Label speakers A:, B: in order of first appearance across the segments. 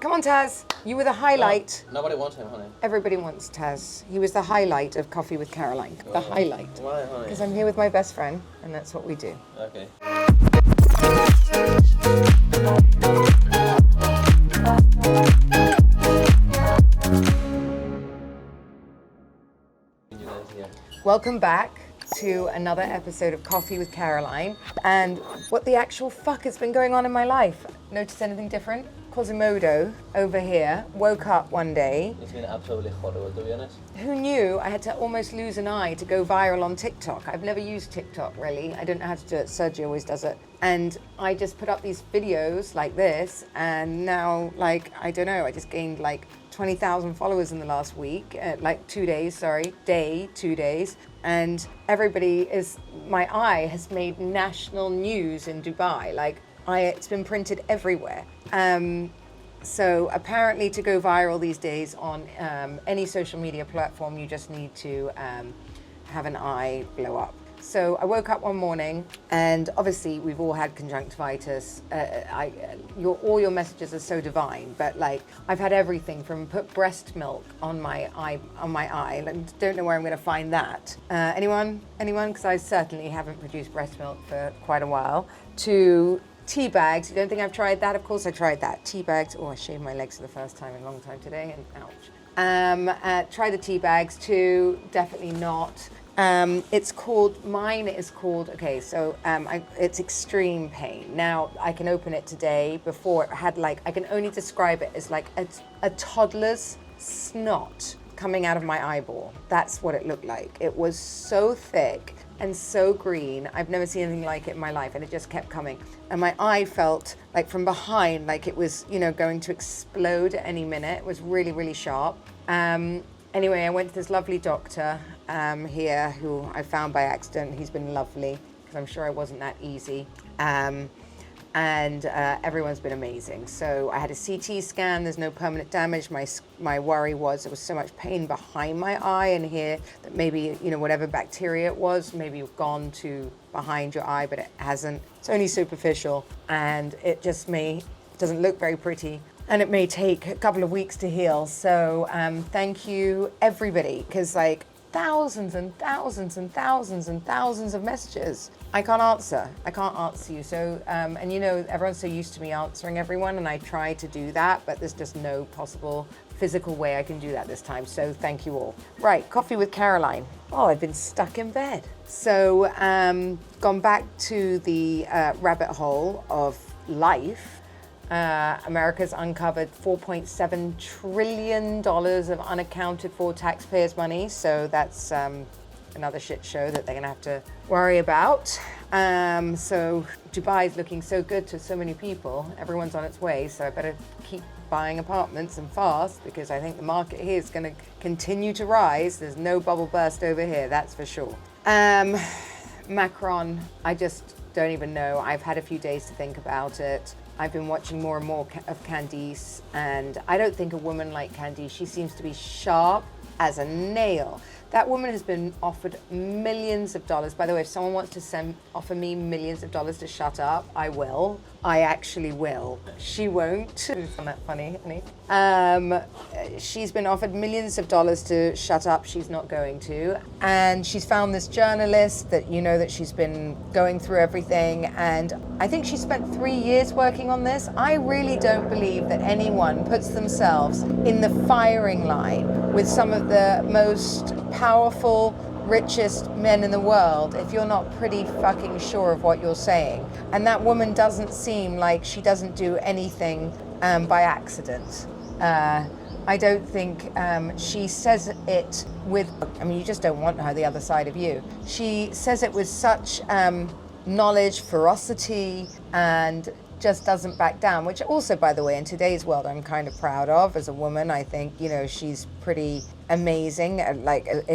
A: Come on, Taz. You were the highlight.
B: No, nobody wants him, honey.
A: Everybody wants Taz. He was the highlight of Coffee with Caroline. The highlight.
B: Why, honey?
A: Because I'm here with my best friend, and that's what we do.
B: Okay.
A: Welcome back to another episode of Coffee with Caroline. And what the actual fuck has been going on in my life? Notice anything different? Quasimodo over here woke up one day.
B: It's been absolutely horrible, to be honest.
A: Who knew I had to almost lose an eye to go viral on TikTok? I've never used TikTok, really. I don't know how to do it. Sergio always does it. And I just put up these videos like this, and now, like, I don't know, I just gained like 20,000 followers in the last week, 2 days, 2 days. And my eye has made national news in Dubai. It's been printed everywhere. So apparently to go viral these days on any social media platform, you just need to have an eye blow up. So I woke up one morning, and obviously we've all had conjunctivitis. All your messages are so divine, but I've had everything from put breast milk on my eye. Don't know where I'm going to find that. Anyone? Because I certainly haven't produced breast milk for quite a while. To tea bags. You don't think I've tried that? Of course I tried that. Tea bags. Oh, I shaved my legs for the first time in a long time today, and ouch. Try the tea bags too. Definitely not. It's called, it's extreme pain. Now, I can open it today. Before it had I can only describe it as a toddler's snot coming out of my eyeball. That's what it looked like. It was so thick and so green. I've never seen anything like it in my life, and it just kept coming. And my eye felt from behind like it was, going to explode at any minute. It was really, really sharp. Anyway, I went to this lovely doctor here who I found by accident. He's been lovely, because I'm sure I wasn't that easy. And everyone's been amazing. So I had a CT scan. There's no permanent damage. My worry was there was so much pain behind my eye and here that maybe, whatever bacteria it was, maybe you've gone to behind your eye, but it hasn't. It's only superficial, and it just doesn't look very pretty. And it may take a couple of weeks to heal. So thank you, everybody, because thousands and thousands and thousands and thousands of messages. I can't answer you. So, and everyone's so used to me answering everyone, and I try to do that, but there's just no possible physical way I can do that this time. So thank you all. Right, Coffee with Caroline. Oh, I've been stuck in bed. So gone back to the rabbit hole of life. America's uncovered $4.7 trillion of unaccounted for taxpayers' money. So that's another shit show that they're going to have to worry about. So Dubai's looking so good to so many people. Everyone's on its way. So I better keep buying apartments and fast, because I think the market here is going to continue to rise. There's no bubble burst over here, that's for sure. Macron, I just don't even know. I've had a few days to think about it. I've been watching more and more of Candice, and I don't think a woman like Candice, she seems to be sharp as a nail. That woman has been offered millions of dollars. By the way, if someone wants to offer me millions of dollars to shut up, I will. I actually will. She won't. Isn't that funny, honey? She's been offered millions of dollars to shut up. She's not going to. And she's found this journalist that that she's been going through everything. And I think she spent 3 years working on this. I really don't believe that anyone puts themselves in the firing line with some of the most powerful, richest men in the world if you're not pretty fucking sure of what you're saying. And that woman doesn't seem like she doesn't do anything by accident. I don't think she says it with, you just don't want her the other side of you. She says it with such knowledge, ferocity, and just doesn't back down, which also, by the way, in today's world, I'm kind of proud of as a woman. I think, she's pretty amazing. If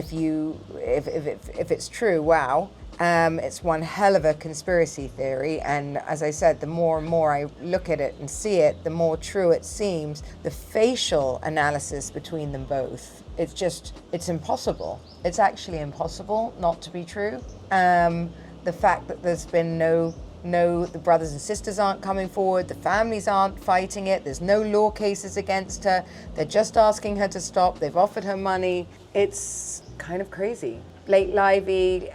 A: it's true, wow. It's one hell of a conspiracy theory. And as I said, the more and more I look at it and see it, the more true it seems. The facial analysis between them both, it's impossible. It's actually impossible not to be true. The fact that there's been no No, the brothers and sisters aren't coming forward. The families aren't fighting it. There's no law cases against her. They're just asking her to stop. They've offered her money. It's kind of crazy. Blake Lively,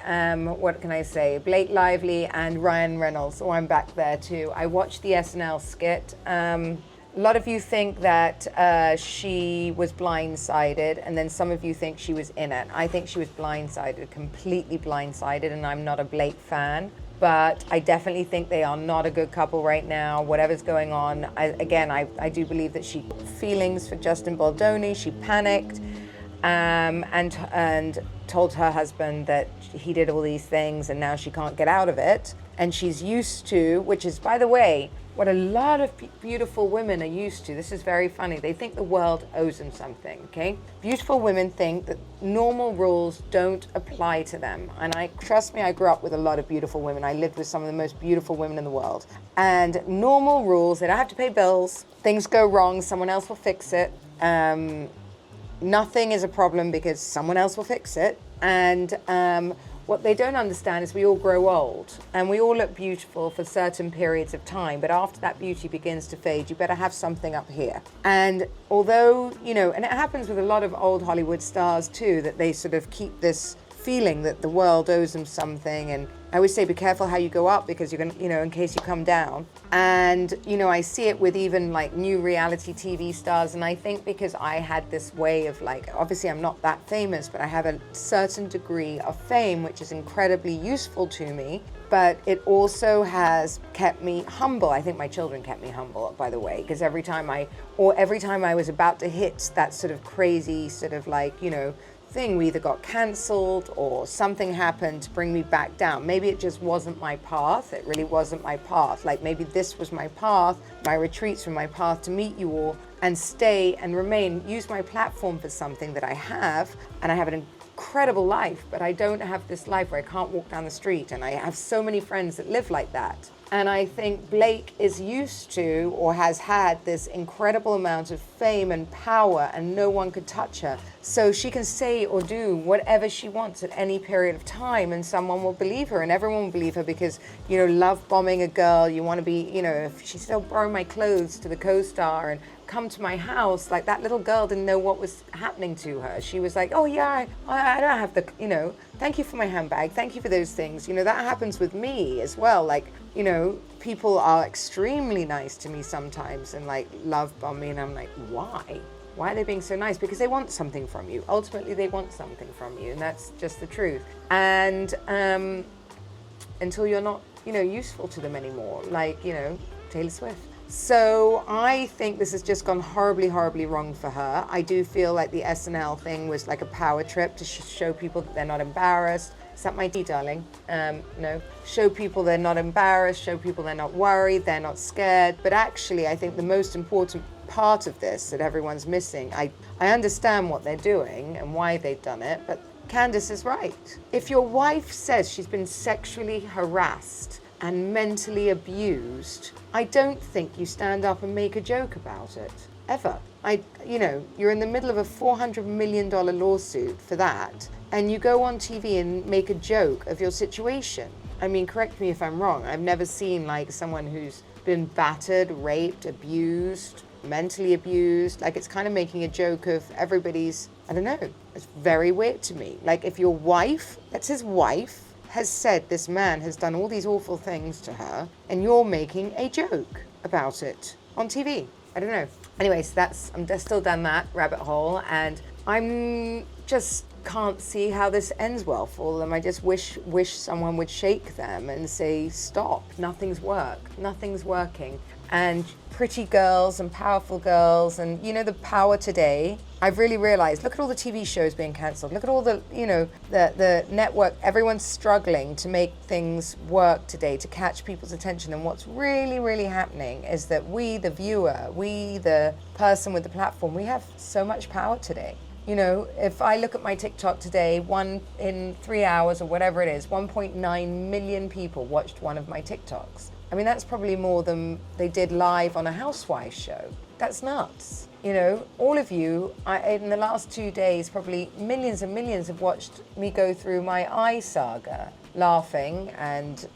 A: what can I say? Blake Lively and Ryan Reynolds. Oh, I'm back there too. I watched the SNL skit. A lot of you think that she was blindsided, and then some of you think she was in it. I think she was blindsided, completely blindsided, and I'm not a Blake fan. But I definitely think they are not a good couple right now, whatever's going on. I do believe that she had feelings for Justin Baldoni. She panicked and told her husband that he did all these things and now she can't get out of it. And she's used to, which is, by the way, what a lot of beautiful women are used to. This is very funny. They think the world owes them something, okay? Beautiful women think that normal rules don't apply to them. And trust me, I grew up with a lot of beautiful women. I lived with some of the most beautiful women in the world. And normal rules, they don't have to pay bills. Things go wrong, someone else will fix it. Nothing is a problem because someone else will fix it. And what they don't understand is we all grow old and we all look beautiful for certain periods of time, but after that beauty begins to fade, you better have something up here. And although, and it happens with a lot of old Hollywood stars too, that they sort of keep this feeling that the world owes them something. And I always say, be careful how you go up because you're going to, in case you come down. And, I see it with even like new reality TV stars. And I think because I had this way of obviously I'm not that famous, but I have a certain degree of fame, which is incredibly useful to me. But it also has kept me humble. I think my children kept me humble, by the way, because every time I was about to hit that sort of crazy sort of thing, we either got cancelled or something happened to bring me back down. Maybe it just wasn't my path. It really wasn't my path. Maybe this was my path. My retreats were my path to meet you all and stay and remain, use my platform for something that I have. And I have an incredible life, but I don't have this life where I can't walk down the street. And I have so many friends that live like that. And I think Blake is used to or has had this incredible amount of fame and power and no one could touch her. So she can say or do whatever she wants at any period of time and someone will believe her and everyone will believe her because, love bombing a girl, you want to be, if she still borrow my clothes to the co-star and come to my house, that little girl didn't know what was happening to her. She was like, oh yeah, I don't have the, thank you for my handbag, thank you for those things. That happens with me as well. People are extremely nice to me sometimes and love bomb me and I'm like, why? Why are they being so nice? Because they want something from you. Ultimately, they want something from you and that's just the truth. And until you're not, useful to them anymore, Taylor Swift. So I think this has just gone horribly, horribly wrong for her. I do feel like the SNL thing was like a power trip to show people that they're not embarrassed. Is that my tea, darling? No. Show people they're not embarrassed, show people they're not worried, they're not scared. But actually, I think the most important part of this that everyone's missing, I understand what they're doing and why they've done it, but Candace is right. If your wife says she's been sexually harassed and mentally abused, I don't think you stand up and make a joke about it, ever. You're in the middle of a $400 million lawsuit for that, and you go on TV and make a joke of your situation. I mean, correct me if I'm wrong, I've never seen someone who's been battered, raped, abused, mentally abused. It's kind of making a joke of everybody's, I don't know, it's very weird to me. If your wife, that's his wife, has said this man has done all these awful things to her and you're making a joke about it on TV. I don't know. Anyways, I'm just still down that rabbit hole and I'm just can't see how this ends well for them. I just wish someone would shake them and say, stop, nothing's working. And pretty girls and powerful girls and, the power today, I've really realized, look at all the TV shows being canceled. Look at all the, the network, everyone's struggling to make things work today, to catch people's attention. And what's really, really happening is that we, the viewer, we, the person with the platform, we have so much power today. If I look at my TikTok today, 1 in 3 hours or whatever it is, 1.9 million people watched one of my TikToks. I mean, that's probably more than they did live on a Housewives show. That's nuts. All of you, in the last 2 days, probably millions and millions have watched me go through my eye saga, laughing and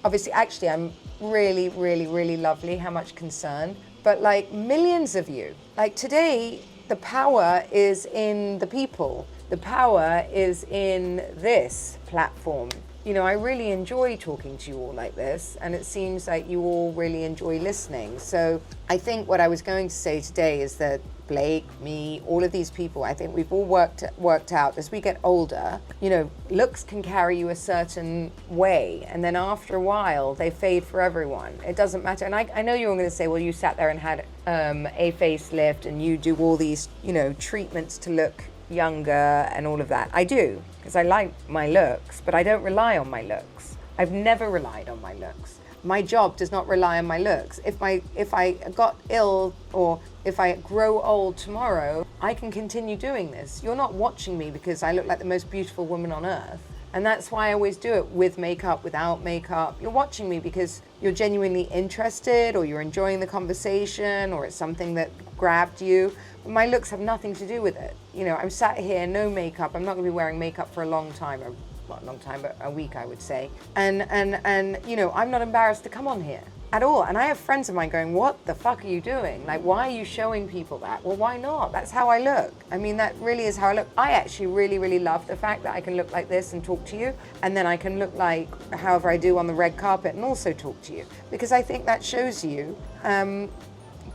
A: obviously, actually, I'm really, really, really lovely, how much concern, but like millions of you. Like today, the power is in the people. The power is in this platform. You know, I really enjoy talking to you all like this, and it seems like you all really enjoy listening. So I think what I was going to say today is that Blake, me, all of these people, I think we've all worked out as we get older, you know, looks can carry you a certain way, and then after a while they fade for everyone. It doesn't matter. And I know you're all going to say, well, you sat there and had a facelift and you do all these, you know, treatments to look younger and all of that. I do, because I like my looks, but I don't rely on my looks. I've never relied on my looks. My job does not rely on my looks. If I got ill or if I grow old tomorrow, I can continue doing this. You're not watching me because I look like the most beautiful woman on earth. And that's why I always do it with makeup, without makeup. You're watching me because you're genuinely interested, or you're enjoying the conversation, or it's something that grabbed you. But my looks have nothing to do with it. You know, I'm sat here, no makeup. I'm not gonna be wearing makeup for a long time. Not a long time, but a week, I would say. And you know, I'm not embarrassed to come on here at all. And I have friends of mine going, what the fuck are you doing? Like, why are you showing people that? Well, why not? That's how I look. I mean, that really is how I look. I actually really, really love the fact that I can look like this and talk to you, and then I can look like however I do on the red carpet and also talk to you, because I think that shows you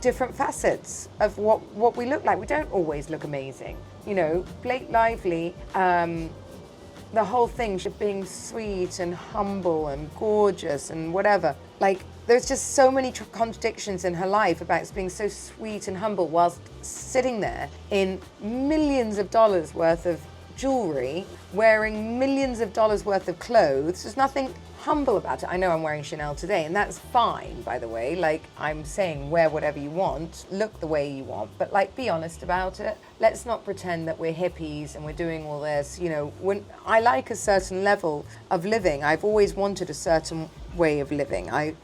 A: different facets of what we look like. We don't always look amazing. You know, Blake Lively, the whole thing, being sweet and humble and gorgeous and whatever. Like, there's just so many contradictions in her life about being so sweet and humble whilst sitting there in millions of dollars worth of jewelry, wearing millions of dollars worth of clothes. There's nothing humble about it. I know I'm wearing Chanel today, and that's fine, by the way. Like, I'm saying, wear whatever you want, look the way you want, but like, be honest about it. Let's not pretend that we're hippies and we're doing all this. You know, when I like a certain level of living, I've always wanted a certain way of living. I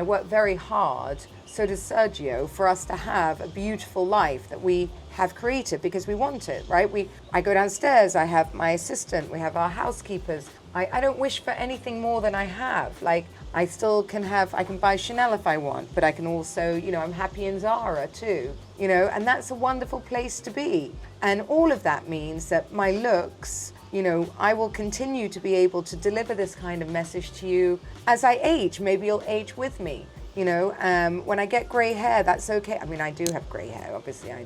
A: work very hard, so does Sergio, for us to have a beautiful life that we have created because we want it, right? I go downstairs, I have my assistant, we have our housekeepers. I don't wish for anything more than I have. Like, I can buy Chanel if I want, but I can also, you know, I'm happy in Zara too, you know, and that's a wonderful place to be. And all of that means that my looks, you know, I will continue to be able to deliver this kind of message to you as I age. Maybe you'll age with me, you know. When I get gray hair, that's okay. I mean, I do have gray hair, obviously. I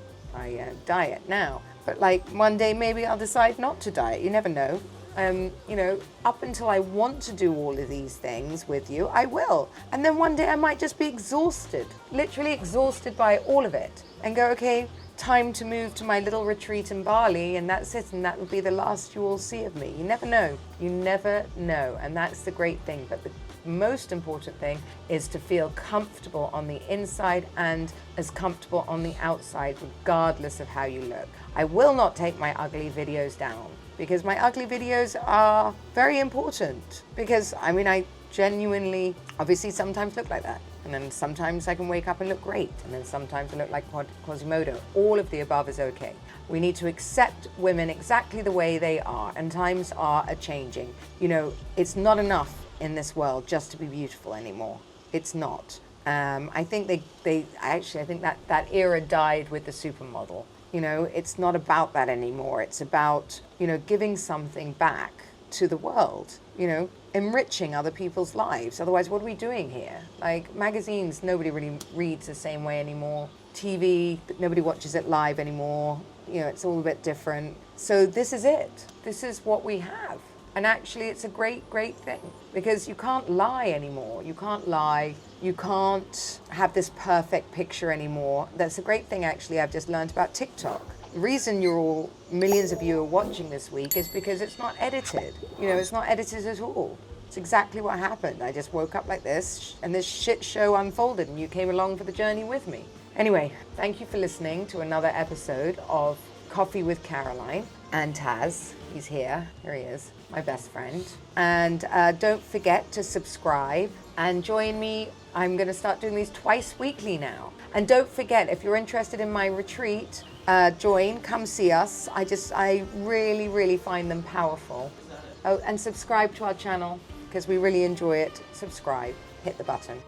A: dye it now, but like one day maybe I'll decide not to dye it. You never know. You know, up until I want to do all of these things with you, I will. And then one day I might just be exhausted, literally exhausted by all of it, and go, okay, time to move to my little retreat in Bali, and that's it, and that will be the last you will see of me. You never know. You never know, and that's the great thing. But the most important thing is to feel comfortable on the inside and as comfortable on the outside, regardless of how you look. I will not take my ugly videos down, because my ugly videos are very important. Because, I mean, I genuinely, obviously sometimes look like that. And then sometimes I can wake up and look great. And then sometimes I look like Quasimodo. All of the above is okay. We need to accept women exactly the way they are. And times are a-changing. You know, it's not enough in this world just to be beautiful anymore. It's not. I think I think that era died with the supermodel. You know, it's not about that anymore. It's about, you know, giving something back to the world, you know, enriching other people's lives. Otherwise, what are we doing here? Like, magazines, nobody really reads the same way anymore. TV, nobody watches it live anymore. You know, it's all a bit different. So this is it. This is what we have. And actually, it's a great, great thing, because you can't lie anymore. You can't lie. You can't have this perfect picture anymore. That's a great thing, actually, I've just learned about TikTok. The reason millions of you are watching this week is because it's not edited. You know, it's not edited at all. It's exactly what happened. I just woke up like this, and this shit show unfolded, and you came along for the journey with me. Anyway, thank you for listening to another episode of Coffee with Caroline and Taz. He's here. Here he is, my best friend. And don't forget to subscribe and join me. I'm going to start doing these twice weekly now. And don't forget, if you're interested in my retreat, come see us. I really, really find them powerful. Oh, and subscribe to our channel. because we really enjoy it. Subscribe, hit the button.